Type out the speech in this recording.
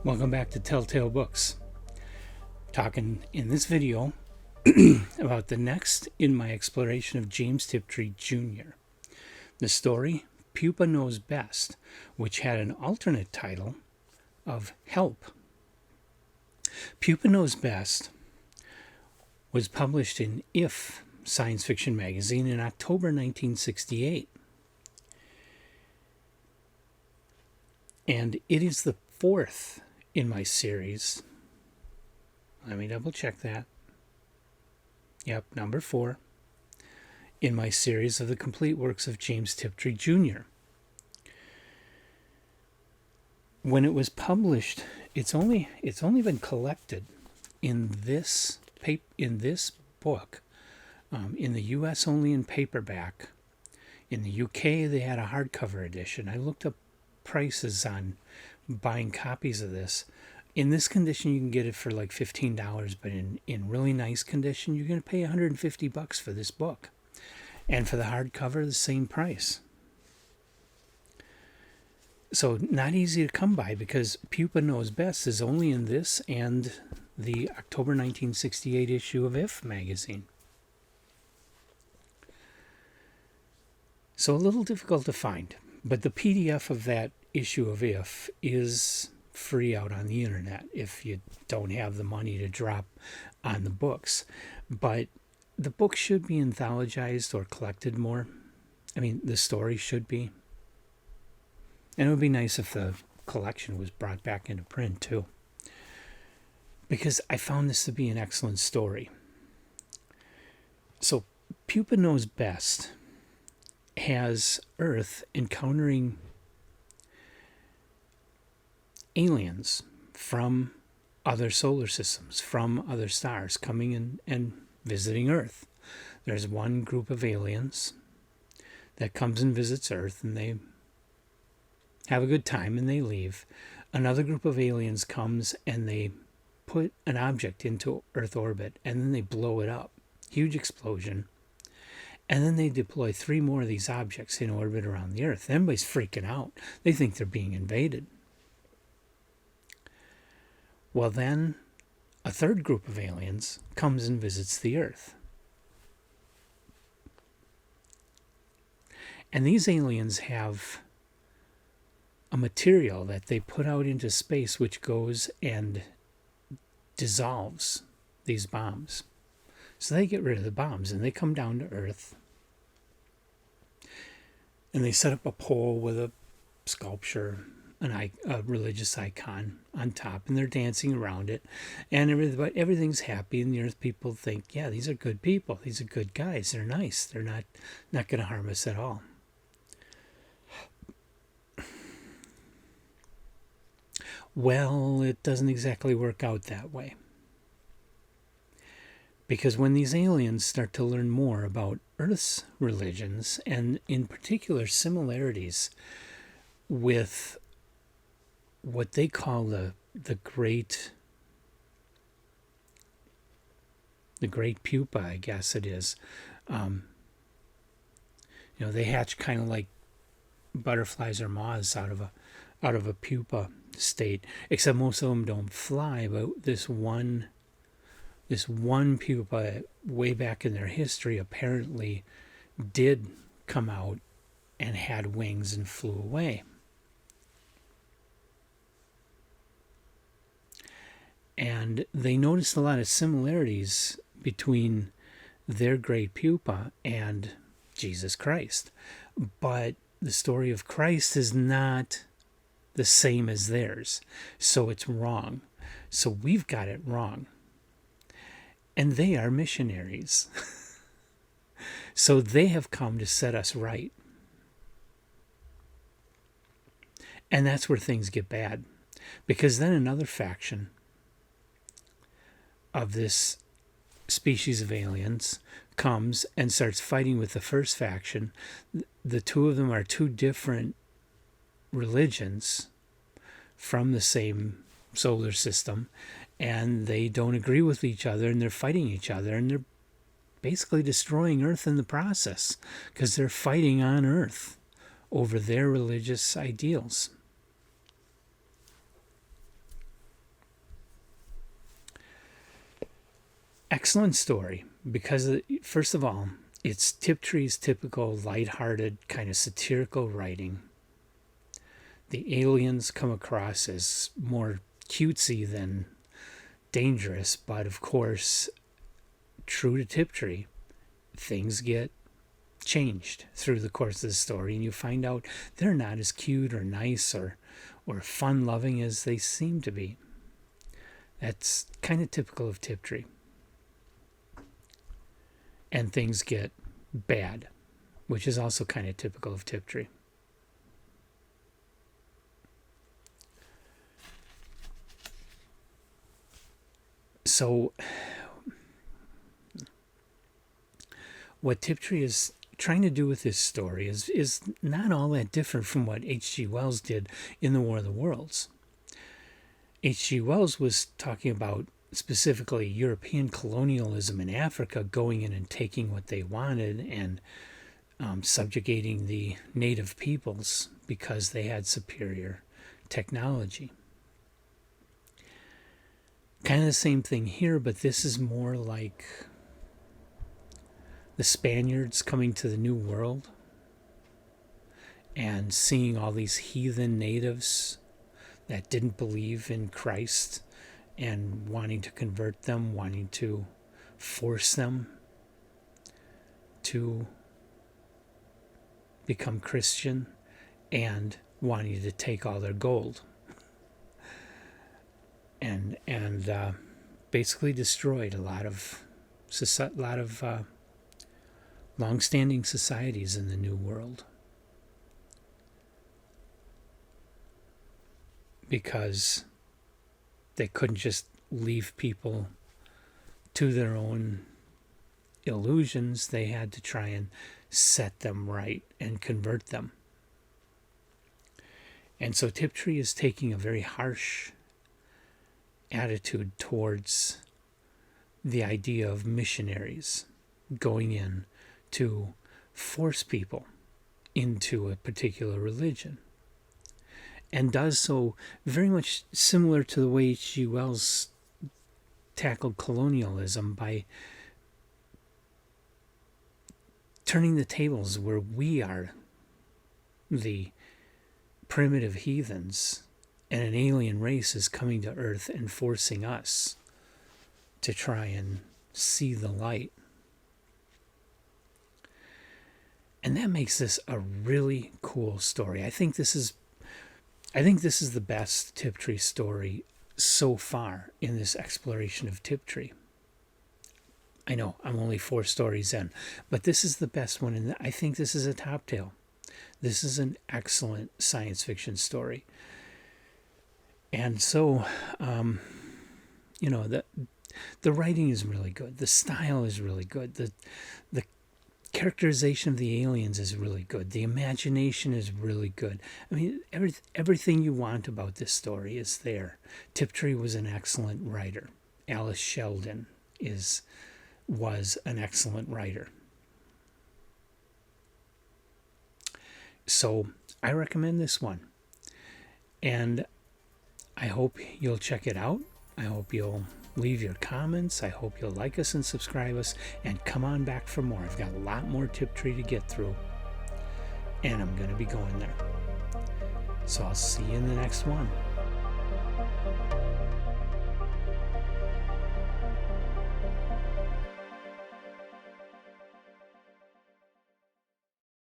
Welcome back to Telltale Books. Talking in this video about the next in my exploration of James Tiptree Jr. The story, Pupa Knows Best, which had an alternate title of Help. Pupa Knows Best was published in If science fiction magazine in October 1968. And it is the fourth in my series. Let me double check that. Yep, number 4 in my series of the complete works of James Tiptree Jr. When it was published, it's only been collected in this book, in the U.S. only in paperback. In the U.K. they had a hardcover edition. I looked up prices on buying copies of this. In this condition, you can get it for like $15, but in really nice condition, you're going to pay $150 for this book. And for the hardcover, the same price. So not easy to come by, because Pupa Knows Best is only in this and the October 1968 issue of If magazine. So a little difficult to find, but the PDF of that issue of If is free out on the internet if you don't have the money to drop on the books. But the book should be anthologized or collected more. I mean, the story should be. And it would be nice if the collection was brought back into print too, because I found this to be an excellent story. So Pupa Knows Best has Earth encountering aliens from other solar systems, from other stars, coming in and visiting Earth. There's one group of aliens that comes and visits Earth, and they have a good time and they leave. Another group of aliens comes and they put an object into Earth orbit, and then they blow it up. Huge explosion. And then they deploy 3 more of these objects in orbit around the Earth. Everybody's freaking out. They think they're being invaded. Well, then a third group of aliens comes and visits the Earth. And these aliens have a material that they put out into space which goes and dissolves these bombs. So they get rid of the bombs and they come down to Earth. And they set up a pole with a sculpture, a religious icon on top, and they're dancing around it, and everything's happy, and the Earth people think, yeah, these are good people, these are good guys, they're nice, they're not going to harm us at all. Well, it doesn't exactly work out that way, because when these aliens start to learn more about Earth's religions, and in particular similarities with what they call the great pupa, I guess it is. They hatch kind of like butterflies or moths out of a pupa state, except most of them don't fly. But this one pupa, way back in their history, apparently did come out and had wings and flew away. And they noticed a lot of similarities between their great pupa and Jesus Christ. But the story of Christ is not the same as theirs. So it's wrong. So we've got it wrong. And they are missionaries. So they have come to set us right. And that's where things get bad. Because then another faction of this species of aliens comes and starts fighting with the first faction. The two of them are 2 different religions from the same solar system, and they don't agree with each other, and they're fighting each other, and they're basically destroying Earth in the process, because they're fighting on Earth over their religious ideals. Excellent story because, first of all, it's Tiptree's typical lighthearted, kind of satirical writing. The aliens come across as more cutesy than dangerous, but of course, true to Tiptree, things get changed through the course of the story, and you find out they're not as cute or nice or fun-loving as they seem to be. That's kind of typical of Tiptree. And things get bad, which is also kind of typical of Tiptree. So what Tiptree is trying to do with this story is not all that different from what H.G. Wells did in The War of the Worlds. H.G. Wells was talking about specifically European colonialism in Africa, going in and taking what they wanted and subjugating the native peoples because they had superior technology. Kind of the same thing here, but this is more like the Spaniards coming to the New World and seeing all these heathen natives that didn't believe in Christ and wanting to convert them, wanting to force them to become Christian, and wanting to take all their gold. And basically destroyed a lot of long-standing societies in the New World, because they couldn't just leave people to their own illusions. They had to try and set them right and convert them. And so Tiptree is taking a very harsh attitude towards the idea of missionaries going in to force people into a particular religion, and does so very much similar to the way H.G. Wells tackled colonialism by turning the tables where we are the primitive heathens and an alien race is coming to Earth and forcing us to try and see the light. And that makes this a really cool story. I think this is the best Tiptree story so far in this exploration of Tiptree. I know I'm only 4 stories in, but this is the best one, and I think this is a top tale. This is an excellent science fiction story. And so, the writing is really good. The style is really good. The characterization of the aliens is really good. The imagination is really good. I mean, everything you want about this story is there. Tiptree was an excellent writer. Alice Sheldon was an excellent writer. So I recommend this one. And I hope you'll check it out. I hope you'll leave your comments. I hope you'll like us and subscribe us, and come on back for more. I've got a lot more Tiptree to get through, and I'm going to be going there. So I'll see you in the next one.